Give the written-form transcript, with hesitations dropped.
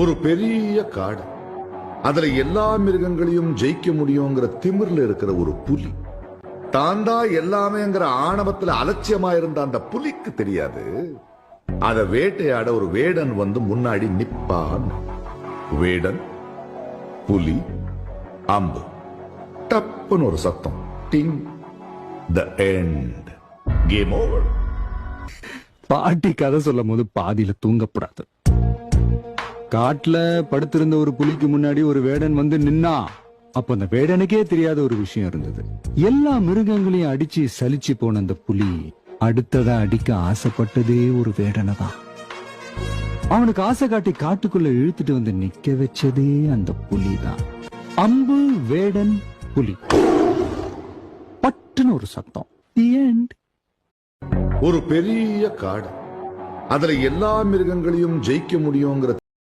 ஒரு பெரிய காடு, அதுல எல்லா மிருகங்களையும் ஜெயிக்க முடியுங்கிற திமிர்ல இருக்கிற ஒரு புலி. தாண்டா எல்லாமேங்கிற ஆணவத்துல அலட்சியமா இருந்த அந்த புலிக்கு தெரியாது, அத வேட்டையாட ஒரு வேடன் வந்து முன்னாடி நிப்பான். வேடன், புலி, அம்பு, டப்புன்னு ஒரு சத்தம். Ding. The end. Game over. பாட்டி கதை சொல்லும் போது பாதியில தூங்கப்படாது. காட்டுல படுத்திருந்த ஒரு புலிக்கு முன்னாடி ஒரு வேடன் வந்து நின்னா, அப்ப அந்த வேடனுக்கே தெரியாத ஒரு விஷயம் இருந்தது. எல்லா மிருகங்களையும் அடிச்சு சலிச்சு போன அந்த புலி அடுத்ததா அடிக்க ஆசைப்பட்டதே ஒரு வேடனை தான். அவனுக்கு ஆசை காட்டி காட்டுக்குள்ள இழுத்துட்டு வந்து நிக்க வச்சதே அந்த புலி தான். அம்பு, வேடன், புலி, பட்டுன்னு ஒரு சத்தம். The end. ஒரு பெரிய காடு, அதுல எல்லா மிருகங்களையும் ஜெயிக்க முடியுங்கிற